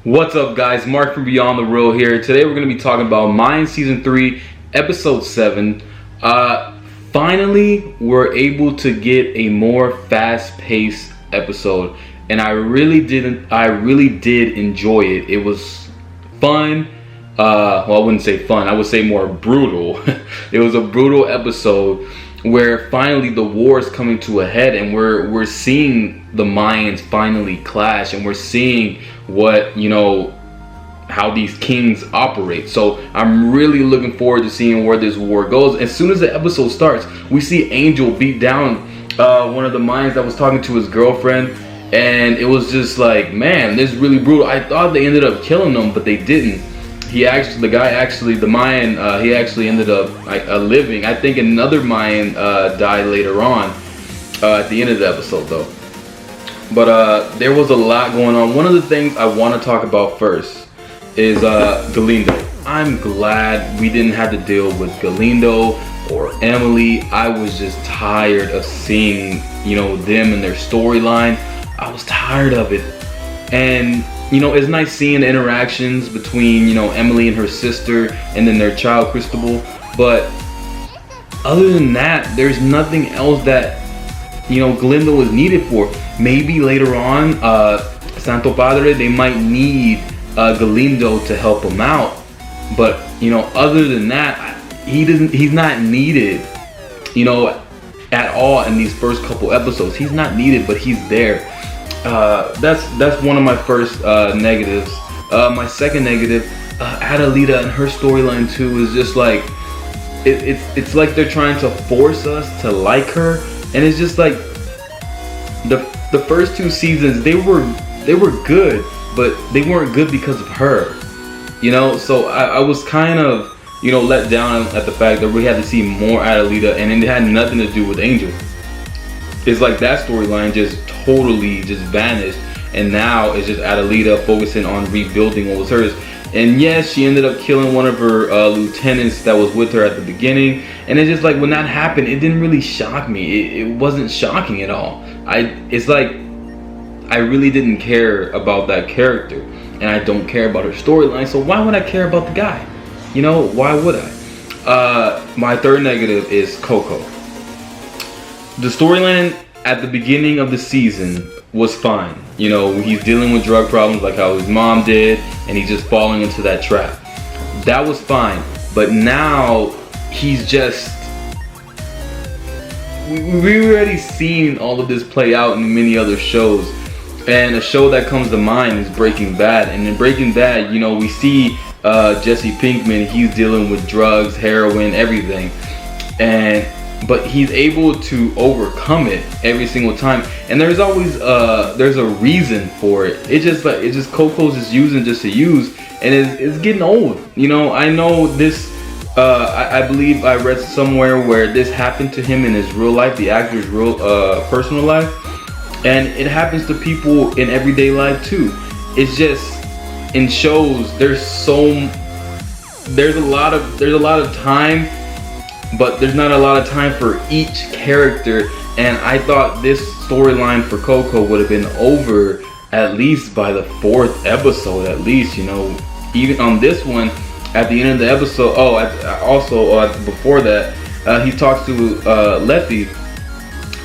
What's up, guys? Marc from Beyond the Real here. Today we're going to be talking about Mayans Season 3, Episode 7. Finally, we're able to get a more fast-paced episode, and I really did enjoy it. It was fun. Well, I wouldn't say fun. I would say more brutal. It was a brutal episode where finally the war is coming to a head, and we're seeing the Mayans finally clash, and we're seeing how these kings operate. So I'm really looking forward to seeing where this war goes. As soon as the episode starts, we see Angel beat down one of the Mayans that was talking to his girlfriend, and it was just like, man, this is really brutal. I thought they ended up killing him, but they didn't. The Mayan, he actually ended up living. I think another Mayan died later on at the end of the episode, though. But there was a lot going on. One of the things I want to talk about first is Galindo. I'm glad we didn't have to deal with Galindo or Emily. I was just tired of seeing, them and their storyline. I was tired of it. And it's nice seeing the interactions between, Emily and her sister and then their child, Cristobal. But other than that, there's nothing else that, Galindo is needed for. Maybe later on, Santo Padre, they might need Galindo to help him out. But, other than that, he's not needed, at all in these first couple episodes. He's not needed, but he's there. That's one of my first negatives. My second negative, Adelita and her storyline too is just like it's like they're trying to force us to like her, and it's just like the first two seasons they were good, but they weren't good because of her. So I was kind of let down at the fact that we had to see more Adelita, and it had nothing to do with Angel. It's like that storyline just totally vanished, and now it's just Adelita focusing on rebuilding what was hers. And yes, she ended up killing one of her lieutenants that was with her at the beginning, and it's just like when that happened, it didn't really shock me. It wasn't shocking at all. It's like I really didn't care about that character, and I don't care about her storyline, so why would I care about the guy? Why would I? My third negative is Coco. The storyline at the beginning of the season was fine. He's dealing with drug problems like how his mom did, and he's just falling into that trap. That was fine. But now he's just... We've already seen all of this play out in many other shows. And a show that comes to mind is Breaking Bad. And in Breaking Bad, we see Jesse Pinkman. He's dealing with drugs, heroin, everything. But he's able to overcome it every single time, and there's always there's a reason for it. It's just Coco's just using just to use, and it's getting old. I know this. I believe I read somewhere where this happened to him in his real life, the actor's real personal life, and it happens to people in everyday life too. It's just in shows there's a lot of time, but there's not a lot of time for each character, and I thought this storyline for Coco would have been over at least by the 4th episode, at least. Even on this one, at the end of the episode, before that, he talks to Letty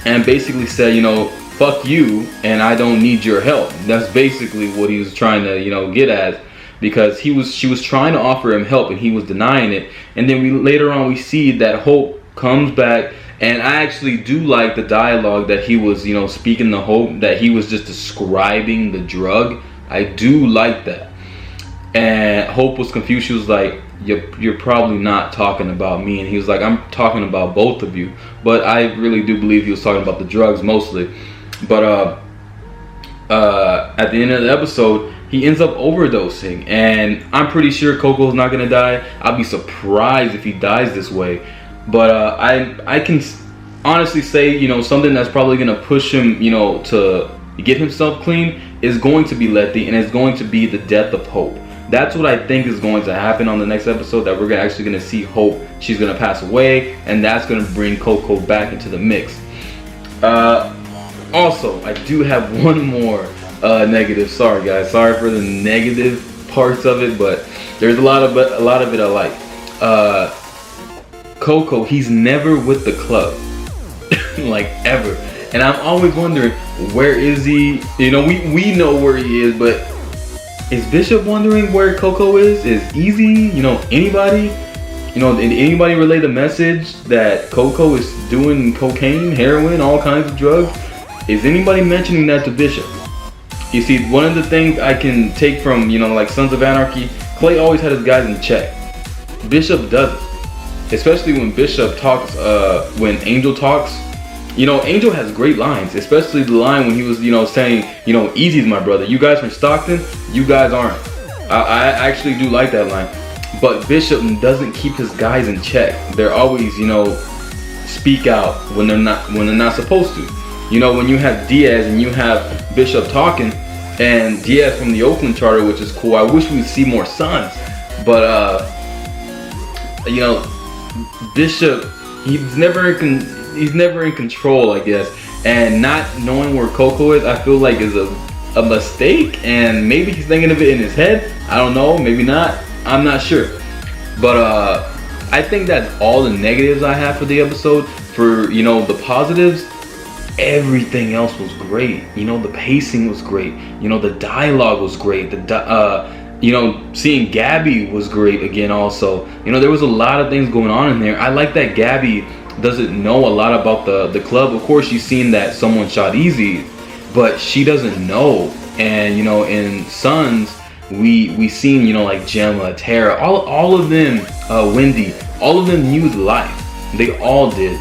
and basically said, fuck you, and I don't need your help. That's basically what he was trying to, get at. Because she was trying to offer him help, and he was denying it. And then later on we see that Hope comes back, and I actually do like the dialogue that he was speaking to Hope, that he was just describing the drug. I do like that. And Hope was confused. She was like, you're probably not talking about me. And he was like, I'm talking about both of you. But I really do believe he was talking about the drugs mostly. But at the end of the episode, he ends up overdosing, and I'm pretty sure Coco's not gonna die. I'll be surprised if he dies this way. But I can honestly say, something that's probably gonna push him, to get himself clean is going to be Letty, and it's going to be the death of Hope. That's what I think is going to happen on the next episode, that we're actually gonna see Hope. She's gonna pass away, and that's gonna bring Coco back into the mix. Also, I do have one more negative. Sorry guys, sorry for the negative parts of it, but there's a lot of it I like. Coco, he's never with the club, like ever, and I'm always wondering, where is he? You know, we know where he is, but is Bishop wondering where Coco is? Is Easy, you know, anybody? You know, did anybody relay the message that Coco is doing cocaine, heroin, all kinds of drugs? Is anybody mentioning that to Bishop? You see, one of the things I can take from, you know, like Sons of Anarchy, Clay always had his guys in check. Bishop doesn't. Especially when Bishop talks, when Angel talks. You know, Angel has great lines, especially the line when he was, you know, saying, you know, Easy's my brother. You guys from Stockton, you guys aren't. I actually do like that line. But Bishop doesn't keep his guys in check. They're always, you know, speak out when they're not supposed to. You know, when you have Diaz and you have Bishop talking, and Diaz from the Oakland Charter, which is cool. I wish we'd see more Suns, but you know, Bishop, he's never in control, I guess. And not knowing where Coco is, I feel like is a mistake. And maybe he's thinking of it in his head. I don't know. Maybe not. I'm not sure. But I think that's all the negatives I have for the episode. For, you know, the positives, everything else was great. You know, the pacing was great. You know, the dialogue was great. You know, seeing Gabby was great again also. You know, there was a lot of things going on in there. I like that Gabby doesn't know a lot about the club. Of course, she's seen that someone shot Easy, but she doesn't know. And, you know, in Sons, we seen, you know, like Gemma, Tara, all of them, Wendy, all of them knew life. They all did.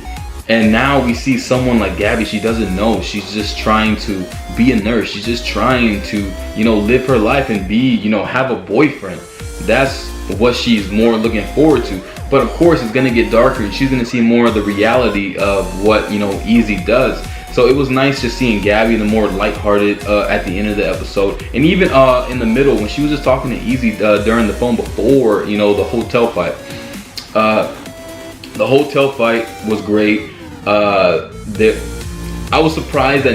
And now we see someone like Gabby, she doesn't know. She's just trying to be a nurse. She's just trying to, you know, live her life and be, you know, have a boyfriend. That's what she's more looking forward to. But of course, it's going to get darker and she's going to see more of the reality of what, you know, Easy does. So it was nice just seeing Gabby, the more lighthearted at the end of the episode. And even in the middle, when she was just talking to Easy during the phone before, you know, the hotel fight. The hotel fight was great. I was surprised that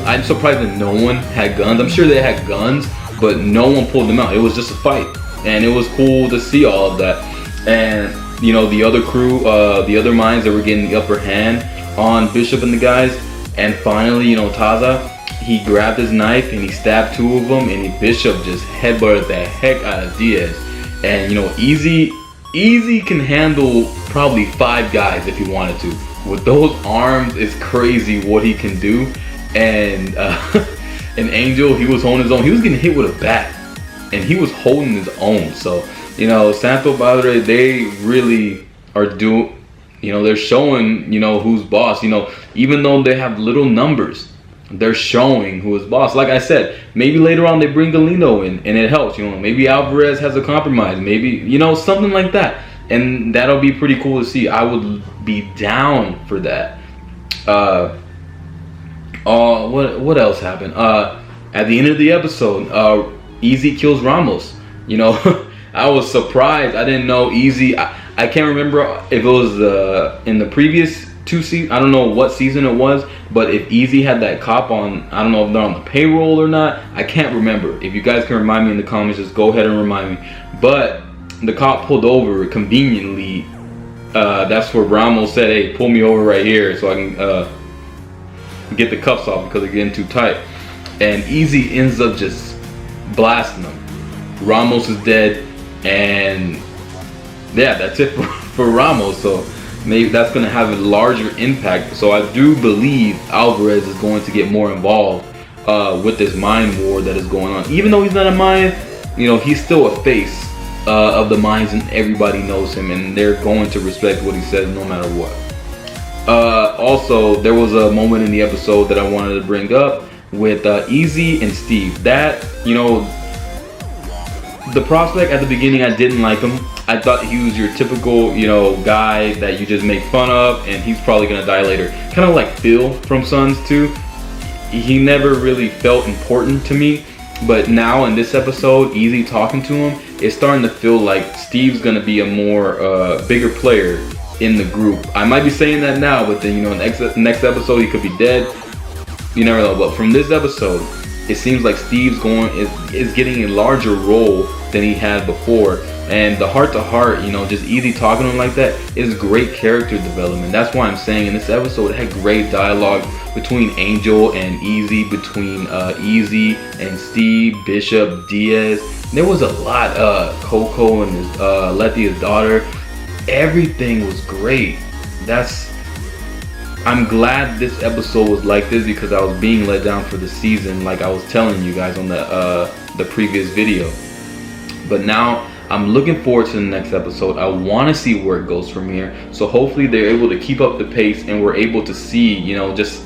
I'm surprised that no one had guns. I'm sure they had guns, but no one pulled them out. It was just a fight, and it was cool to see all of that. And you know, the other crew, the other minds that were getting the upper hand on Bishop and the guys. And finally, you know, Taza, he grabbed his knife and he stabbed two of them, and Bishop just headbutted the heck out of Diaz. And you know, Easy can handle probably 5 guys if he wanted to. With those arms, it's crazy what he can do. And and Angel, he was holding his own. He was getting hit with a bat, and he was holding his own. So, you know, Santo Padre, they really are doing, you know, they're showing, you know, who's boss. You know, even though they have little numbers, they're showing who is boss. Like I said, maybe later on they bring Galeno in, and it helps. You know, maybe Alvarez has a compromise. Maybe, you know, something like that. And that'll be pretty cool to see. I would be down for that. What else happened? At the end of the episode, Easy kills Ramos. You know, I was surprised. I didn't know Easy. I can't remember if it was in the previous 2 seasons. I don't know what season it was, but if Easy had that cop on, I don't know if they're on the payroll or not. I can't remember. If you guys can remind me in the comments, just go ahead and remind me. But the cop pulled over conveniently. That's where Ramos said, "Hey, pull me over right here so I can get the cuffs off because they're getting too tight." And Easy ends up just blasting them. Ramos is dead, and yeah, that's it for Ramos. So maybe that's going to have a larger impact. So I do believe Alvarez is going to get more involved with this mind war that is going on. Even though he's not a mind, you know, he's still a face of the Mayans, and everybody knows him, and they're going to respect what he says no matter what. Also, there was a moment in the episode that I wanted to bring up with Easy and Steve. That, you know, the prospect at the beginning, I didn't like him. I thought he was your typical, you know, guy that you just make fun of, and he's probably gonna die later. Kind of like Phil from Sons too. He never really felt important to me. But now in this episode, Easy talking to him, it's starting to feel like Steve's gonna be a more bigger player in the group. I might be saying that now, but then, you know, next episode he could be dead. You never know. But from this episode, it seems like Steve's is getting a larger role than he had before. And the heart to heart, you know, just Easy talking to him like that is great character development. That's why I'm saying in this episode it had great dialogue between Angel and Easy, between Easy and Steve, Bishop, Diaz. There was a lot. Coco and his Lethia's daughter. Everything was great. I'm glad this episode was like this because I was being let down for the season, like I was telling you guys on the previous video. But now I'm looking forward to the next episode. I want to see where it goes from here. So hopefully they're able to keep up the pace and we're able to see, you know, just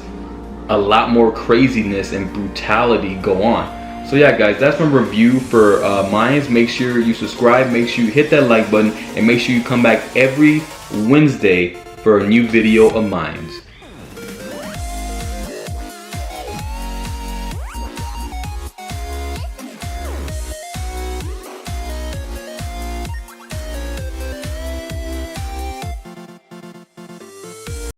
a lot more craziness and brutality go on. So yeah, guys, that's my review for Mayans. Make sure you subscribe, make sure you hit that like button, and make sure you come back every Wednesday for a new video of Mayans.